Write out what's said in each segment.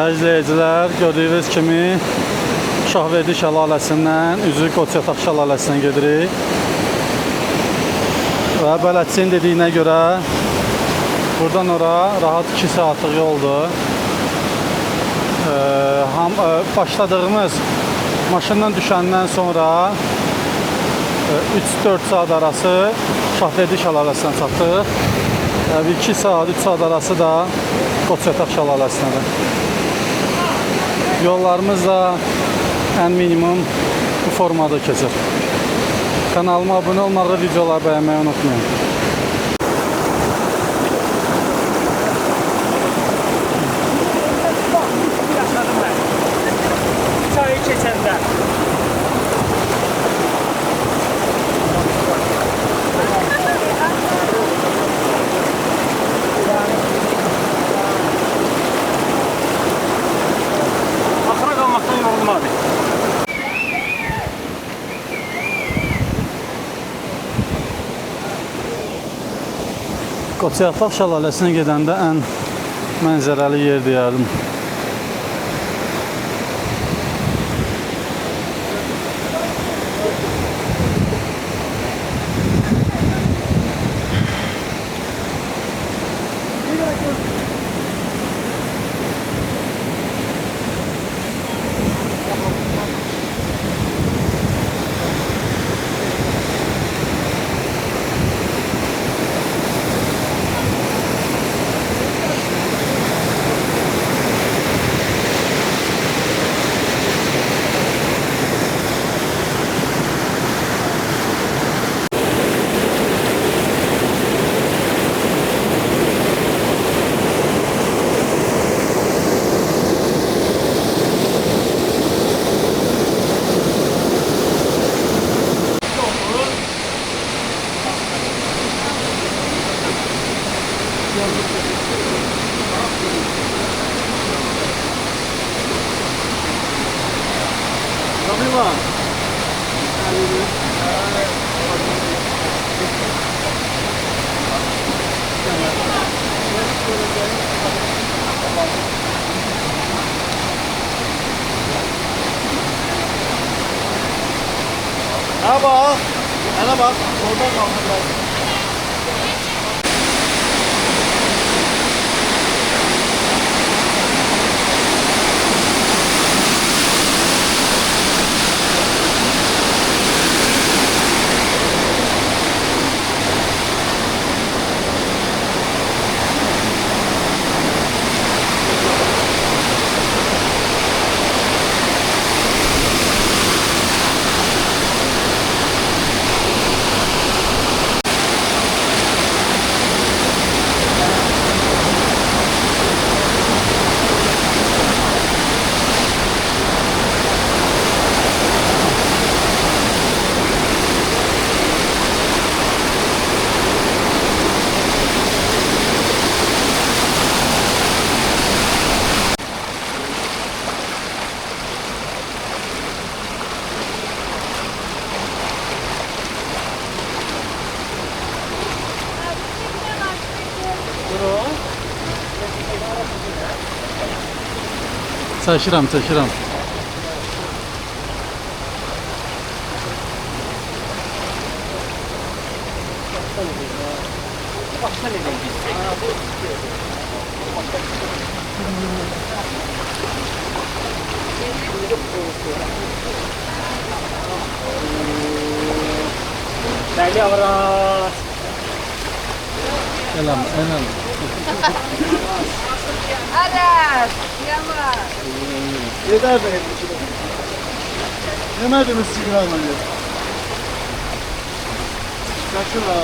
İzləyicilər, gördüyünüz kimi Şahverdi şəlaləsindən üzü Qoçyataq şəlaləsinə gedirik. Və bələdçinin dediyinə görə buradan ora rahat 2 saatlıq yoldur. Başladığımız maşından düşəndən sonra 3-4 saat arası Şahverdi şəlaləsinə çatdıq. 2 saat, 3 saat arası da Qoçyataq şəlaləsindədir. Yollarımız da ən minimum bu formada keçir. Kanalıma abunə olmağı, videoları bəyənməyi unutmayın. Çayı keçəndə. Axıra qalmaqdan yorulmadı. Qoçyataq şəlaləsinə gedəndə ən mənzərəli yer deyərdim. Ha bak. Ana bak. Oradan kalkın. Çəkirəm. Deli avrat. Eləm. Aras, yavaş. Yeter be. Yemediniz sigaramayı. Kaçın ha.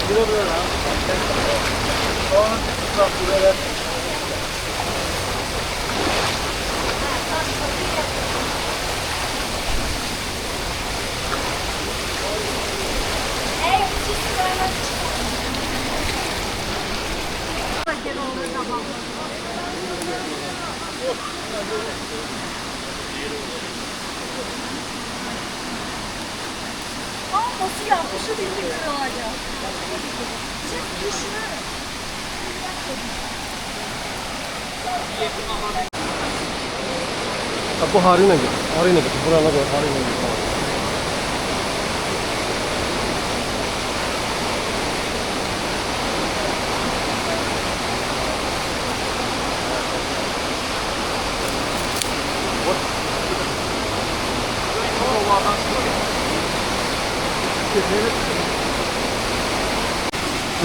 Buraya ha. Bak buraya. Nasıl yapmışı bilmiyorum hala. Bu harina git. Harina git. Burana da harina git.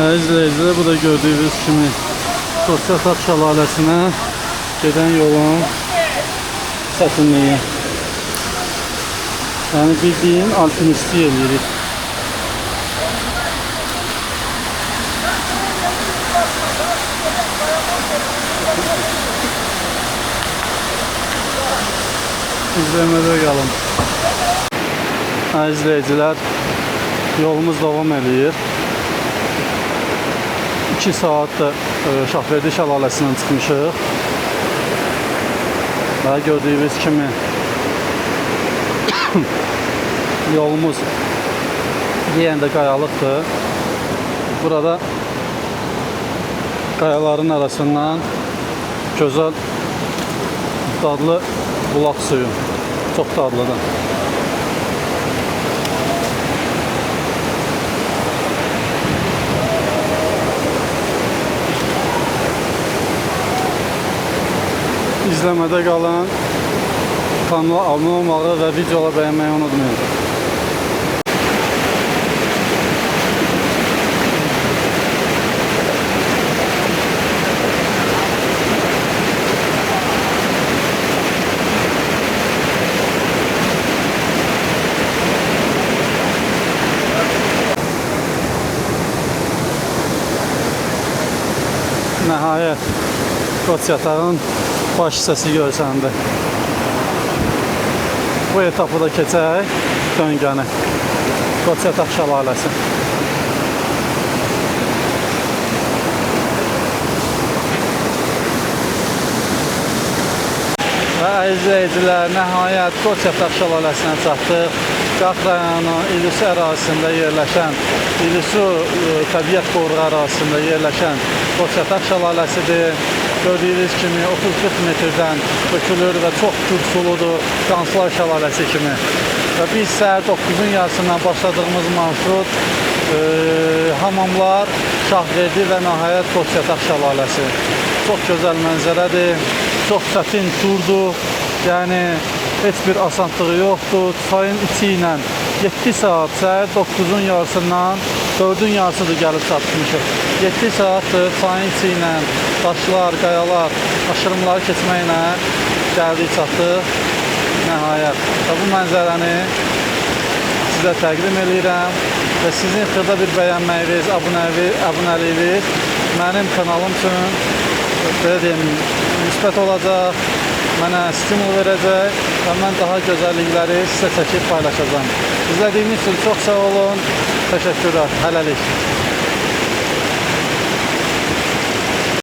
İzləyicilər, bu da gördüyünüz kimi Qoçyataq şəlaləsinə gedən yolun çətinliyi. Yəni bildiyin alpinistlik eləyirik. İzləmədə qalın. İzləyicilər, yolumuz davam eləyir. 2 saatdır Şahverdi şəlaləsindən çıxmışıq. Və gördüyünüz kimi yolumuz yenə də qayalıqdır. Burada qayaların arasından gözəl dadlı bulaq suyu. Çox dadlıdır. İzləmədə qalan, kanala abunə olmağı və videoları bəyənməyi unutmayın. Nəhayət Qoçyatağın baş hissəsi görsəndi. Bu etapı da keçək döngəni. Qoçyataq şəlaləsi. Və izləyicilər, nəhayət Qoçyataq şəlaləsinə çatdıq. Qax rayonu İlisu ərazisində yerləşən, İlisu təbiət qoruğu ərazisində yerləşən Qoçyataq şəlaləsidir. Gördüyünüz kimi 30-40 metrdən tökülür və çox gücsuludur, Qansılar şəlaləsi kimi. Və biz səhər 9-un yarısından başladığımız marşrut hamamlar, Şahverdi və nəhayət Qoçyataq şəlaləsi. Çox gözəl mənzərədir, çox çətin turdur, yəni heç bir asanlığı yoxdur. Çayın içi ilə 7 saat, səhər 9-un yarısından 4-ün yarısıdır gəlib çatmışıq. 7 saatdır çayın içi ilə daşlar, qayalar, aşırımları keçməklə gəldik çatdıq. Nəhayət. Və bu mənzərəni sizə təqdim edirəm və sizin xırda bir bəyənməyiniz, abunəliyiniz mənim kanalım üçün belə deyim, müsbət olacaq, mənə stimul verəcək və mən daha gözəllikləri sizə çəkib paylaşacağım. İzlədiyiniz üçün çox sağ olun, təşəkkürlər, hələlik.